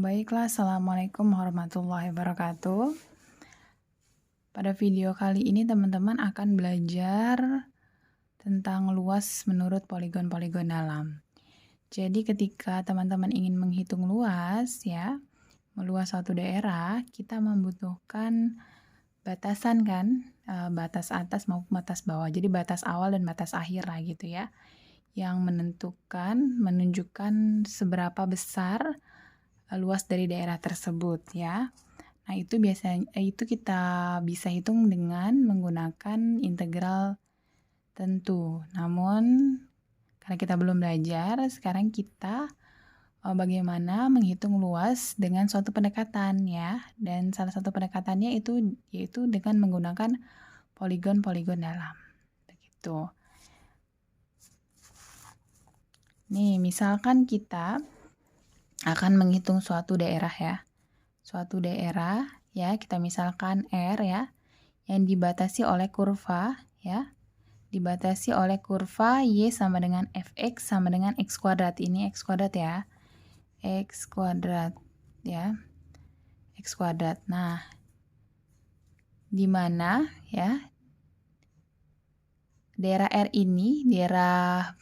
Baiklah, Assalamualaikum warahmatullahi wabarakatuh. Pada video kali ini teman-teman akan belajar tentang luas menurut poligon-poligon dalam. Jadi ketika teman-teman ingin menghitung luas meluas suatu daerah, kita membutuhkan batasan kan, batas atas maupun batas bawah. Jadi batas awal dan batas akhir lah gitu ya, yang menunjukkan seberapa besar luas dari daerah tersebut ya. Nah, itu kita bisa hitung dengan menggunakan integral tentu. Namun karena kita belum belajar, sekarang kita bagaimana menghitung luas dengan suatu pendekatan ya. Dan salah satu pendekatannya yaitu dengan menggunakan poligon-poligon dalam. Begitu. Nih, misalkan kita akan menghitung suatu daerah ya. Suatu daerah ya, kita misalkan R ya, yang dibatasi oleh kurva ya. Dibatasi oleh kurva Y sama dengan Fx sama dengan X kuadrat. Ini X kuadrat ya. X kuadrat ya. X kuadrat. Nah, di mana ya daerah R ini, daerah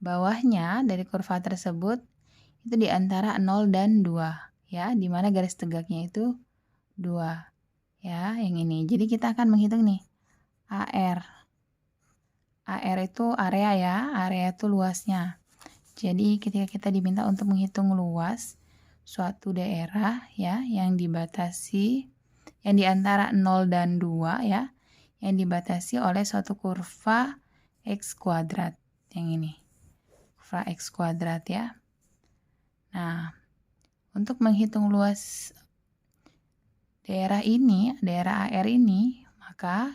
bawahnya dari kurva tersebut itu di antara 0 dan 2 ya, di mana garis tegaknya itu 2 ya, yang ini. Jadi kita akan menghitung nih AR. AR itu area ya, area itu luasnya. Jadi ketika kita diminta untuk menghitung luas suatu daerah ya, yang dibatasi yang di antara 0 dan 2 ya, yang dibatasi oleh suatu kurva X kuadrat, yang ini. Kurva X kuadrat ya. Nah, untuk menghitung luas daerah ini, daerah AR ini, maka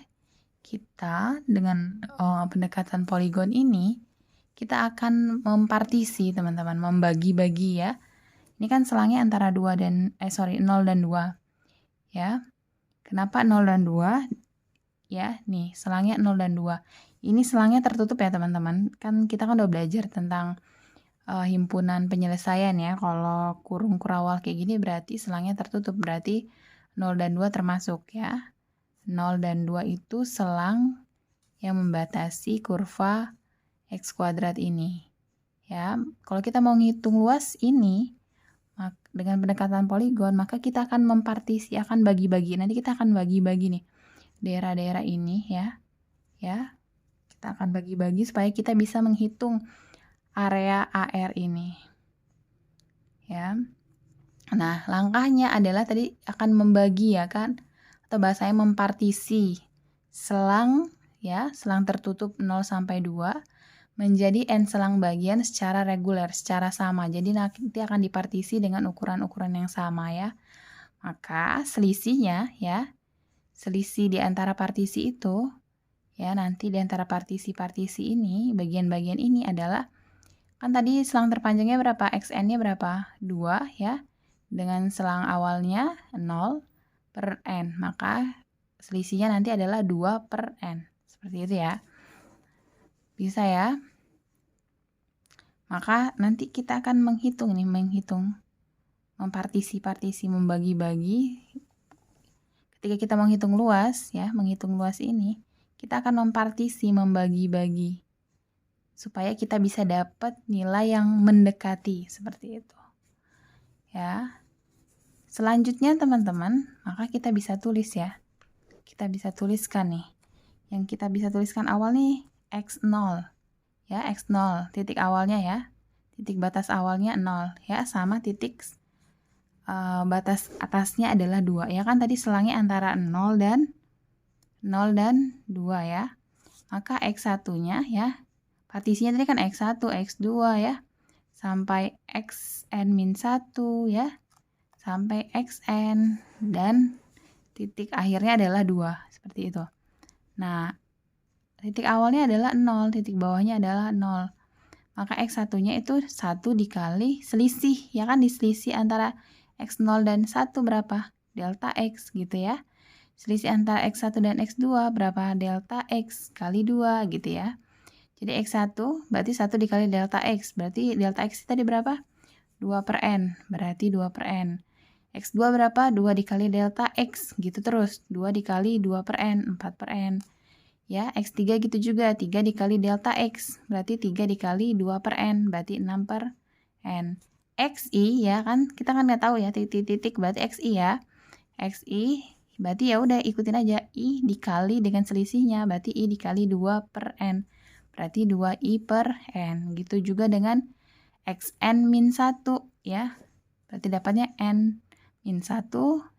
kita dengan pendekatan poligon ini, kita akan mempartisi teman-teman, membagi-bagi ya. Ini kan selangnya antara 0 dan 2 ya. Kenapa 0 dan 2? Ya, nih selangnya 0 dan 2. Ini selangnya tertutup ya teman-teman. Kan kita udah belajar tentang himpunan penyelesaian ya. Kalau kurung kurawal kayak gini berarti selangnya tertutup, berarti 0 dan 2 termasuk ya. 0 dan 2 itu selang yang membatasi kurva X kuadrat ini ya. Kalau kita mau ngitung luas ini dengan pendekatan poligon, maka kita akan mempartisi, akan bagi-bagi. Nanti kita akan bagi-bagi nih daerah-daerah ini ya. Kita akan bagi-bagi supaya kita bisa menghitung area AR ini ya. Nah, langkahnya adalah tadi akan membagi ya kan, atau bahasanya mempartisi selang ya, selang tertutup 0 sampai 2 menjadi n selang bagian secara reguler, secara sama. Jadi nanti akan dipartisi dengan ukuran-ukuran yang sama ya. Maka selisihnya ya, selisih di antara partisi itu ya, nanti di antara partisi-partisi ini, bagian-bagian ini adalah, kan tadi selang terpanjangnya berapa? XN-nya berapa? 2 ya. Dengan selang awalnya 0 per N. Maka selisihnya nanti adalah 2 per N. Seperti itu ya. Bisa ya. Maka nanti kita akan menghitung, mempartisi-partisi, membagi-bagi. Ketika kita menghitung luas ya, menghitung luas ini, kita akan mempartisi, membagi-bagi, supaya kita bisa dapat nilai yang mendekati seperti itu ya. Selanjutnya teman-teman, maka kita bisa tulis ya. Kita bisa tuliskan nih. Yang kita bisa tuliskan awal nih X0 ya, X0 titik awalnya ya. Titik batas awalnya 0 ya, sama titik batas atasnya adalah 2 ya kan, tadi selangnya antara 0 dan 2 ya. Maka X1-nya ya, partisinya tadi kan X1, X2 ya, sampai Xn-1 ya, sampai Xn, dan titik akhirnya adalah 2, seperti itu. Nah, titik awalnya adalah 0, titik bawahnya adalah 0. Maka X1-nya itu 1 dikali selisih, ya kan, diselisih antara X0 dan 1 berapa? Delta X gitu ya. Selisih antara X1 dan X2 berapa? Delta X kali 2 gitu ya. Jadi X1 berarti 1 dikali delta X. Berarti delta X tadi berapa? 2 per N. Berarti 2 per N. X2 berapa? 2 dikali delta X, gitu terus. 2 dikali 2 per N, 4 per N. Ya, X3 gitu juga, 3 dikali delta X, berarti 3 dikali 2 per N, berarti 6 per N. XI ya kan, kita kan nggak tahu ya, titik-titik berarti XI ya. XI, berarti ya udah ikutin aja, I dikali dengan selisihnya, berarti I dikali 2 per N. Berarti 2I per N. Gitu juga dengan XN min 1 ya. Berarti dapatnya N min 1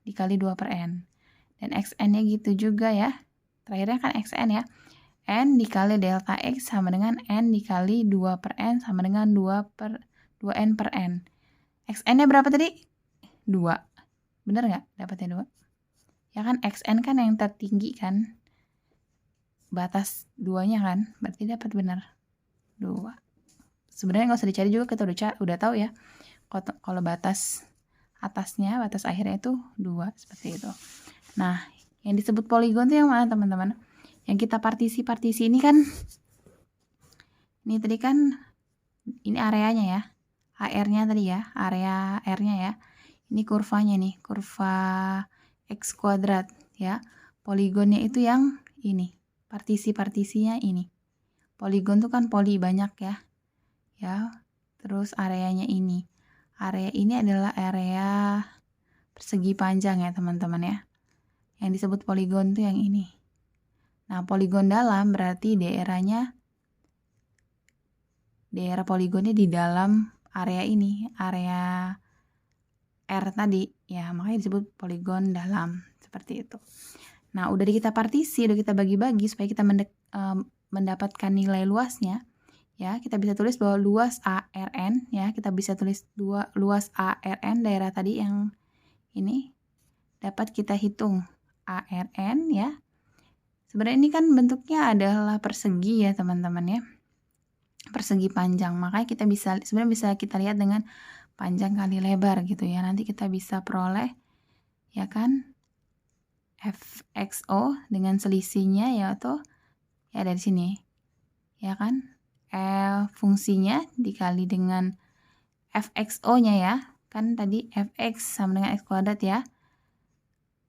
dikali 2 per N. Dan XN-nya gitu juga ya. Terakhirnya kan XN ya. N dikali delta X sama dengan N dikali 2 per N sama dengan 2N per N. XN-nya berapa tadi? 2. Bener nggak dapatnya 2? Ya kan XN kan yang tertinggi kan. Batas 2-nya kan. Berarti dapat bener 2. Sebenarnya nggak usah dicari juga, kita udah tahu ya. Kalau batas atasnya, batas akhirnya itu 2, seperti itu. Nah, yang disebut poligon itu yang mana teman-teman? Yang kita partisi ini kan, ini tadi kan, ini areanya ya, AR-nya tadi ya, area R-nya ya. Ini kurvanya nih, kurva X kuadrat ya. Poligonnya itu yang ini, partisi-partisinya ini. Poligon tuh kan poli banyak ya. Ya, terus areanya ini. Area ini adalah area persegi panjang ya teman-teman ya. Yang disebut poligon tuh yang ini. Nah, poligon dalam berarti daerah poligonnya di dalam area ini, area R tadi. Ya, makanya disebut poligon dalam, seperti itu. Nah, udah kita partisi, udah kita bagi-bagi supaya kita mendapatkan nilai luasnya. Ya, kita bisa tulis bahwa luas ARN ya, kita bisa tulis luas ARN daerah tadi yang ini dapat kita hitung ARN ya. Sebenarnya ini kan bentuknya adalah persegi ya, teman-teman ya. Persegi panjang. Makanya kita sebenarnya bisa kita lihat dengan panjang kali lebar gitu ya. Nanti kita bisa peroleh ya kan FXO dengan selisihnya yaitu ya dari sini. Ya kan? Fungsinya dikali dengan fxo-nya ya. Kan tadi fx sama dengan x kuadrat ya.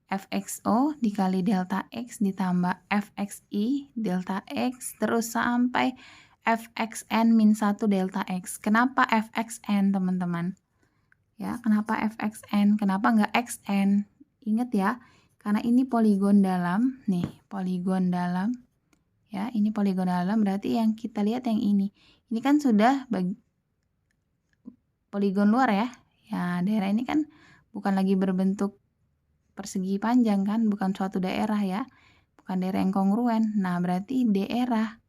Fxo dikali delta x ditambah fxi delta x terus sampai fxn min 1 delta x. Kenapa fxn teman-teman? Ya, kenapa fxn? Kenapa nggak xn? Ingat ya, karena ini poligon dalam. Nih, poligon dalam. Ya, ini poligon dalam berarti yang kita lihat yang ini. Ini kan sudah poligon luar ya. Ya, daerah ini kan bukan lagi berbentuk persegi panjang kan, bukan suatu daerah ya. Bukan daerah yang kongruen. Nah, berarti daerah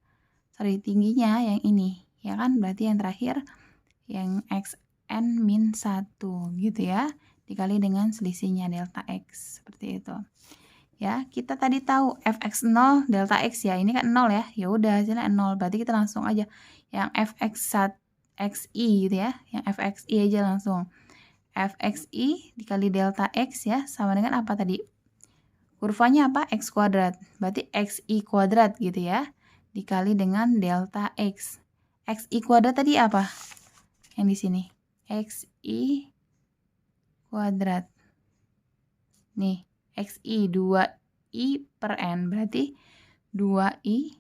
tingginya yang ini. Ya kan, berarti yang terakhir yang xn min 1 gitu ya. Dikali dengan selisihnya delta x. Seperti itu. Ya, kita tadi tahu fx0 delta x ya. Ini kan 0 ya. Ya udah hasilnya 0. Berarti kita langsung aja yang fx1xi gitu ya. Yang fxi aja langsung. Fxi dikali delta x ya sama dengan apa tadi? Kurvanya apa? X kuadrat. Berarti xi kuadrat gitu ya. Dikali dengan delta x. Xi kuadrat tadi apa? Yang di sini. Xi kuadrat. Nih. Xi 2i per n berarti 2i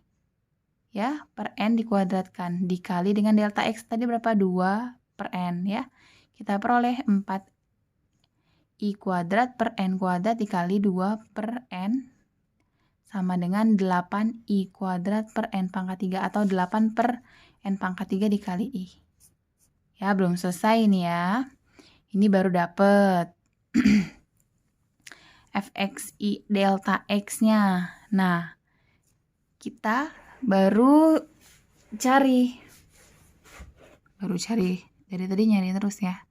ya per n dikuadratkan dikali dengan delta x tadi berapa? 2 per n ya. Kita peroleh 4i kuadrat per n kuadrat dikali 2 per n sama dengan 8i kuadrat per n pangkat 3 atau 8 per n pangkat 3 dikali i. Ya, belum selesai nih ya. Ini baru dapet fxi delta x-nya. Nah, kita baru cari. Dari tadi nyari terus ya.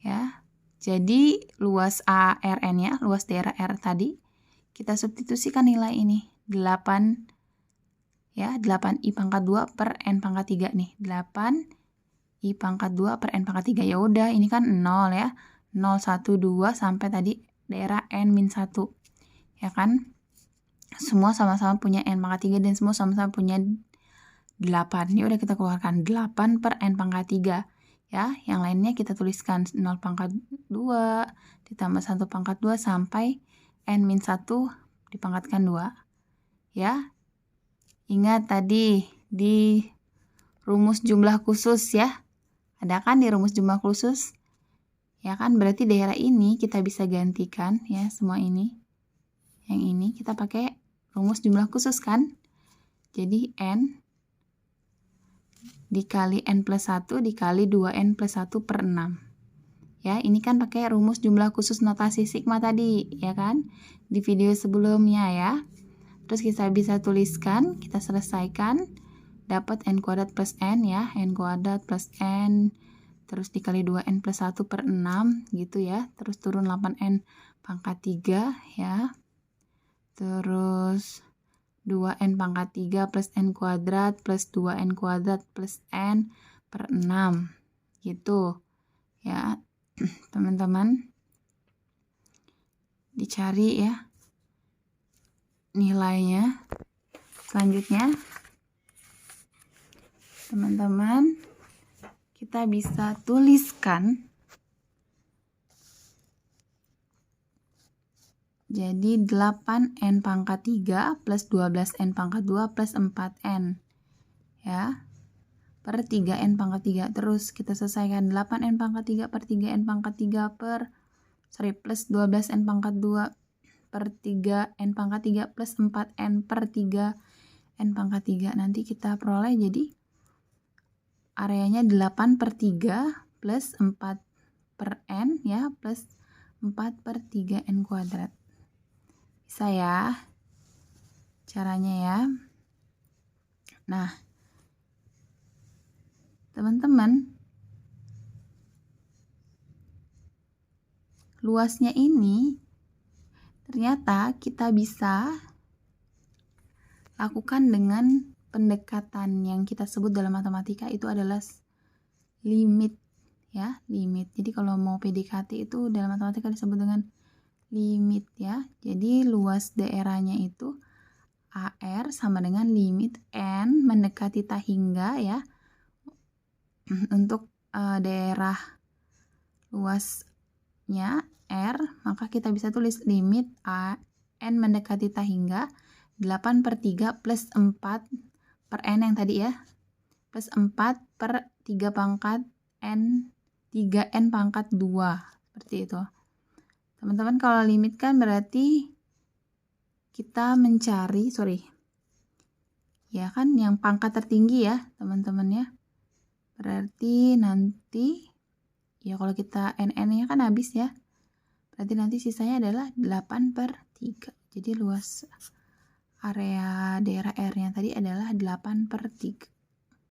Ya. Jadi luas ARN-nya, luas daerah R tadi, kita substitusikan nilai ini. 8 ya, 8i pangkat 2 per n pangkat 3 nih. 8i pangkat 2 per n pangkat 3. Ya udah, ini kan 0 ya. 0 1 2 sampai tadi daerah n min 1 ya kan, semua sama-sama punya n pangkat 3 dan semua sama-sama punya 8. Ya udah kita keluarkan 8 per n pangkat 3 ya, yang lainnya kita tuliskan 0 pangkat 2 ditambah 1 pangkat 2 sampai n-1 dipangkatkan 2. Ya. Ingat tadi di rumus jumlah khusus ya. Ada kan di rumus jumlah khusus? Ya kan, berarti daerah ini kita bisa gantikan ya, semua ini. Yang ini kita pakai rumus jumlah khusus kan? Jadi n dikali n plus 1 dikali 2n plus 1 per 6. Ya, ini kan pakai rumus jumlah khusus notasi sigma tadi, ya kan? Di video sebelumnya ya. Terus kita bisa tuliskan, kita selesaikan, dapat n kuadrat plus n ya, n kuadrat plus n, terus dikali 2n plus 1 per 6, gitu ya. Terus turun 8n pangkat 3 ya. Terus 2n pangkat 3 plus n kuadrat plus 2n kuadrat plus n per 6, gitu ya. Teman-teman dicari ya nilainya. Selanjutnya teman-teman kita bisa tuliskan jadi 8n pangkat 3 plus 12n pangkat 2 plus 4n ya, per 3n pangkat 3. Terus kita selesaikan 8n pangkat 3 per 3n pangkat 3 plus 12n pangkat 2 per 3n pangkat 3 plus 4n per 3n pangkat 3. Nanti kita peroleh jadi areanya 8 per 3 plus 4 per n ya, plus 4 per 3n kuadrat. Bisa ya caranya ya. Nah, teman-teman, luasnya ini ternyata kita bisa lakukan dengan pendekatan yang kita sebut dalam matematika itu adalah limit ya, limit. Jadi kalau mau PDKT itu dalam matematika disebut dengan limit ya. Jadi luas daerahnya itu AR sama dengan limit N mendekati tak hingga ya. Untuk daerah luasnya R, maka kita bisa tulis limit N mendekati tak hingga 8 per 3 plus 4 per N yang tadi ya, plus 4 per 3 pangkat N, 3N pangkat 2, seperti itu. Teman-teman kalau limit kan berarti kita mencari, ya kan yang pangkat tertinggi ya teman-teman ya. Berarti nanti ya kalau kita NN-nya kan habis ya. Berarti nanti sisanya adalah 8 per 3. Jadi luas area daerah R-nya tadi adalah 8 per 3.